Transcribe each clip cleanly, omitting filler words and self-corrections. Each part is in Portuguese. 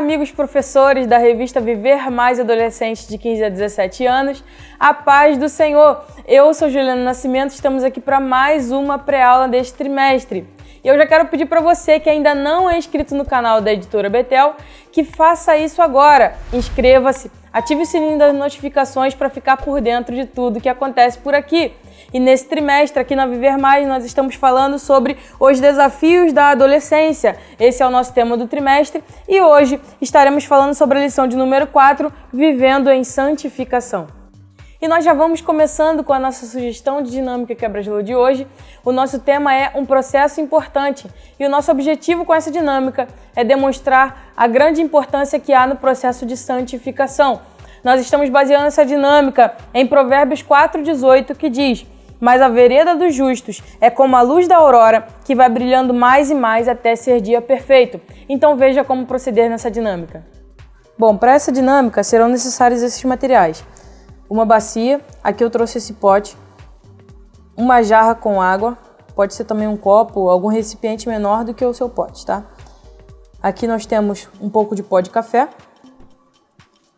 amigos professores da revista Viver Mais Adolescentes de 15 a 17 anos, a paz do Senhor. Eu sou Juliana Nascimento, estamos aqui para mais uma pré-aula deste trimestre. E eu já quero pedir para você que ainda não é inscrito no canal da Editora Betel, que faça isso agora. Inscreva-se, ative o sininho das notificações para ficar por dentro de tudo que acontece por aqui. E nesse trimestre, aqui na Viver Mais, nós estamos falando sobre os desafios da adolescência. Esse é o nosso tema do trimestre e hoje estaremos falando sobre a lição de número 4, Vivendo em Santificação. E nós já vamos começando com a nossa sugestão de dinâmica quebra-gelo de hoje. O nosso tema é um processo importante e o nosso objetivo com essa dinâmica é demonstrar a grande importância que há no processo de santificação. Nós estamos baseando essa dinâmica em Provérbios 4,18, que diz: mas a vereda dos justos é como a luz da aurora, que vai brilhando mais e mais até ser dia perfeito. Então veja como proceder nessa dinâmica. Bom, para essa dinâmica serão necessários esses materiais. Uma bacia, aqui eu trouxe esse pote, uma jarra com água, pode ser também um copo, algum recipiente menor do que o seu pote, tá? Aqui nós temos um pouco de pó de café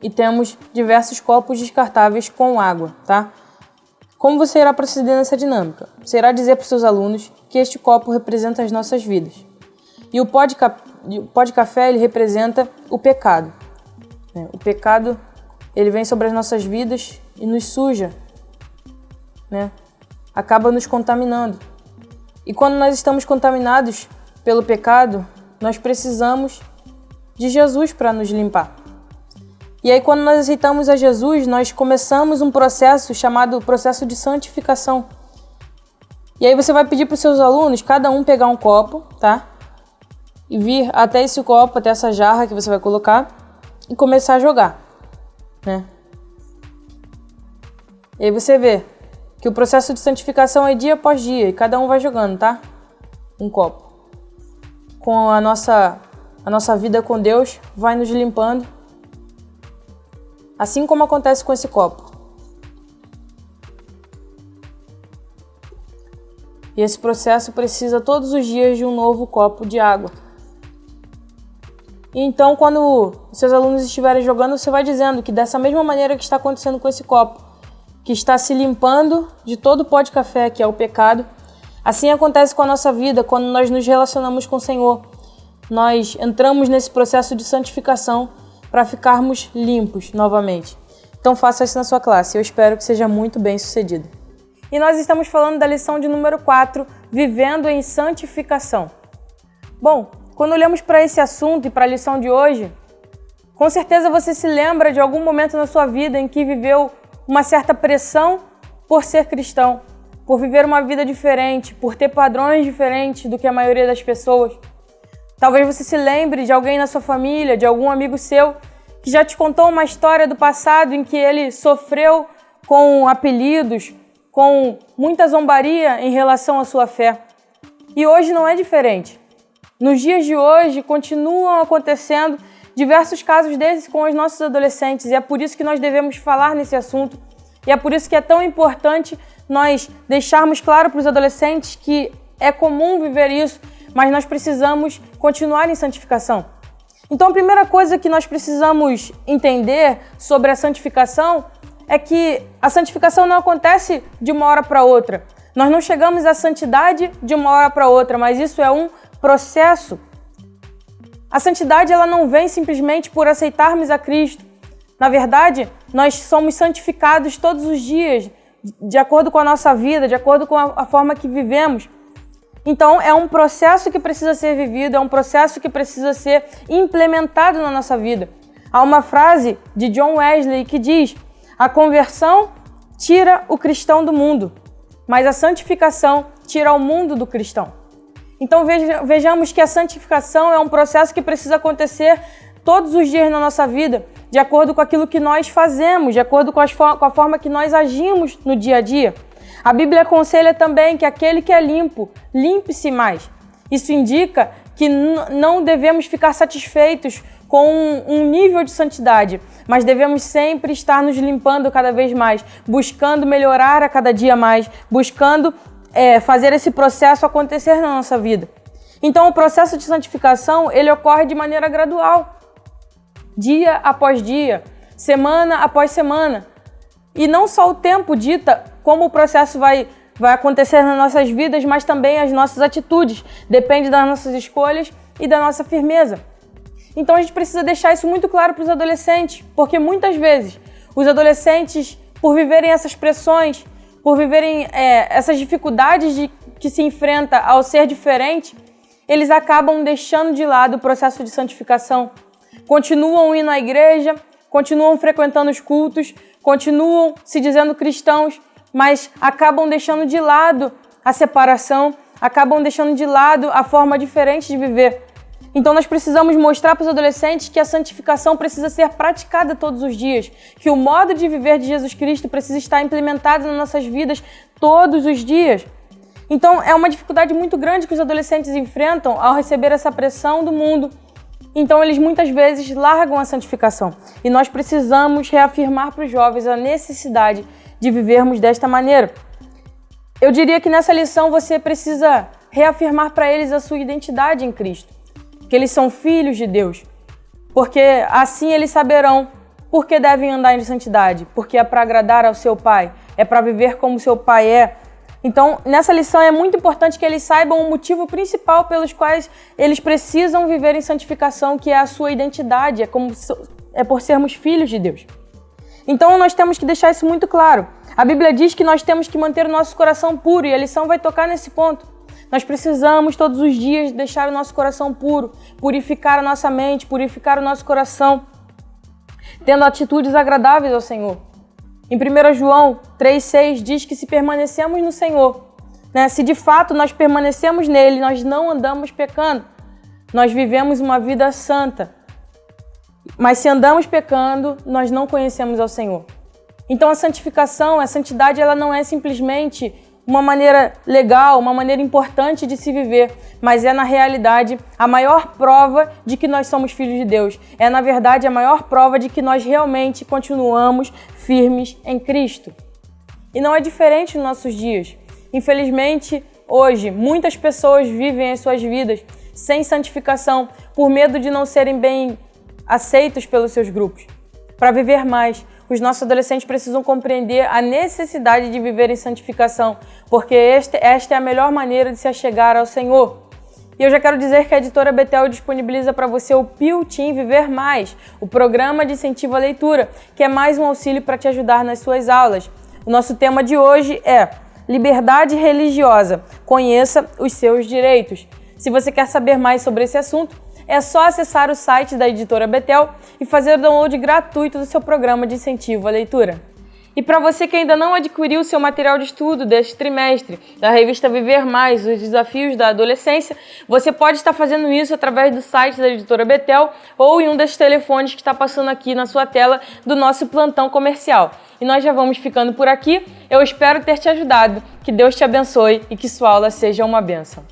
e temos diversos copos descartáveis com água, tá? Como você irá proceder nessa dinâmica? Você irá dizer para os seus alunos que este copo representa as nossas vidas. E o pó de café ele representa o pecado. O pecado ele vem sobre as nossas vidas e nos suja, acaba nos contaminando. E quando nós estamos contaminados pelo pecado, nós precisamos de Jesus para nos limpar. E aí, quando nós aceitamos a Jesus, nós começamos um processo chamado processo de santificação. E aí você vai pedir para os seus alunos, cada um pegar um copo, tá? E vir até esse copo, até essa jarra que você vai colocar e começar a jogar, E aí você vê que o processo de santificação é dia após dia e cada um vai jogando, tá? Um copo. Com a nossa vida com Deus vai nos limpando. Assim como acontece com esse copo. E esse processo precisa todos os dias de um novo copo de água. E então, quando os seus alunos estiverem jogando, você vai dizendo que dessa mesma maneira que está acontecendo com esse copo, que está se limpando de todo o pó de café, que é o pecado, assim acontece com a nossa vida quando nós nos relacionamos com o Senhor. Nós entramos nesse processo de santificação para ficarmos limpos novamente. Então faça isso na sua classe, eu espero que seja muito bem sucedido. E nós estamos falando da lição de número 4, Vivendo em Santificação. Bom, quando olhamos para esse assunto e para a lição de hoje, com certeza você se lembra de algum momento na sua vida em que viveu uma certa pressão por ser cristão, por viver uma vida diferente, por ter padrões diferentes do que a maioria das pessoas. Talvez você se lembre de alguém na sua família, de algum amigo seu, que já te contou uma história do passado em que ele sofreu com apelidos, com muita zombaria em relação à sua fé. E hoje não é diferente. Nos dias de hoje continuam acontecendo diversos casos desses com os nossos adolescentes e é por isso que nós devemos falar nesse assunto e é por isso que é tão importante nós deixarmos claro para os adolescentes que é comum viver isso, mas nós precisamos continuar em santificação. Então a primeira coisa que nós precisamos entender sobre a santificação é que a santificação não acontece de uma hora para outra. Nós não chegamos à santidade de uma hora para outra, mas isso é um processo. A santidade ela não vem simplesmente por aceitarmos a Cristo. Na verdade, nós somos santificados todos os dias, de acordo com a nossa vida, de acordo com a forma que vivemos. Então, é um processo que precisa ser vivido, é um processo que precisa ser implementado na nossa vida. Há uma frase de John Wesley que diz: a conversão tira o cristão do mundo, mas a santificação tira o mundo do cristão. Então, vejamos que a santificação é um processo que precisa acontecer todos os dias na nossa vida, de acordo com aquilo que nós fazemos, de acordo com a forma que nós agimos no dia a dia. A Bíblia aconselha também que aquele que é limpo, limpe-se mais. Isso indica que não devemos ficar satisfeitos com um nível de santidade, mas devemos sempre estar nos limpando cada vez mais, buscando melhorar a cada dia mais, buscando fazer esse processo acontecer na nossa vida. Então, o processo de santificação, ele ocorre de maneira gradual. dia após dia, semana após semana. E não só o tempo dita como o processo vai acontecer nas nossas vidas, mas também as nossas atitudes. Depende das nossas escolhas e da nossa firmeza. Então a gente precisa deixar isso muito claro para os adolescentes, porque muitas vezes os adolescentes, por viverem essas pressões, por viverem essas dificuldades que se enfrenta ao ser diferente, eles acabam deixando de lado o processo de santificação. Continuam indo à igreja, continuam frequentando os cultos, continuam se dizendo cristãos, mas acabam deixando de lado a separação, acabam deixando de lado a forma diferente de viver. Então nós precisamos mostrar para os adolescentes que a santificação precisa ser praticada todos os dias, que o modo de viver de Jesus Cristo precisa estar implementado nas nossas vidas todos os dias. Então é uma dificuldade muito grande que os adolescentes enfrentam ao receber essa pressão do mundo. Então eles muitas vezes largam a santificação. E nós precisamos reafirmar para os jovens a necessidade de vivermos desta maneira. Eu diria que nessa lição você precisa reafirmar para eles a sua identidade em Cristo, que eles são filhos de Deus, porque assim eles saberão por que devem andar em santidade, porque é para agradar ao seu Pai, é para viver como seu Pai é. Então, nessa lição é muito importante que eles saibam o motivo principal pelos quais eles precisam viver em santificação, que é a sua identidade, é por sermos filhos de Deus. Então, nós temos que deixar isso muito claro. A Bíblia diz que nós temos que manter o nosso coração puro, e a lição vai tocar nesse ponto. Nós precisamos todos os dias deixar o nosso coração puro, purificar a nossa mente, purificar o nosso coração, tendo atitudes agradáveis ao Senhor. Em 1 João 3,6 diz que se permanecemos no Senhor, se de fato nós permanecemos nele, nós não andamos pecando, nós vivemos uma vida santa. Mas se andamos pecando, nós não conhecemos ao Senhor. Então a santificação, a santidade, ela não é simplesmente uma maneira legal, uma maneira importante de se viver, mas é na realidade a maior prova de que nós somos filhos de Deus. É na verdade a maior prova de que nós realmente continuamos firmes em Cristo. E não é diferente nos nossos dias. Infelizmente, hoje, muitas pessoas vivem as suas vidas sem santificação, por medo de não serem bem aceitos pelos seus grupos. Para viver mais, os nossos adolescentes precisam compreender a necessidade de viver em santificação, porque esta é a melhor maneira de se achegar ao Senhor. E eu já quero dizer que a editora Betel disponibiliza para você o Pio Team Viver Mais, o programa de incentivo à leitura, que é mais um auxílio para te ajudar nas suas aulas. O nosso tema de hoje é Liberdade Religiosa. Conheça os seus direitos. Se você quer saber mais sobre esse assunto, é só acessar o site da editora Betel e fazer o download gratuito do seu programa de incentivo à leitura. E para você que ainda não adquiriu o seu material de estudo deste trimestre, da revista Viver Mais, os desafios da adolescência, você pode estar fazendo isso através do site da editora Betel ou em um desses telefones que está passando aqui na sua tela do nosso plantão comercial. E nós já vamos ficando por aqui. Eu espero ter te ajudado. Que Deus te abençoe e que sua aula seja uma bênção.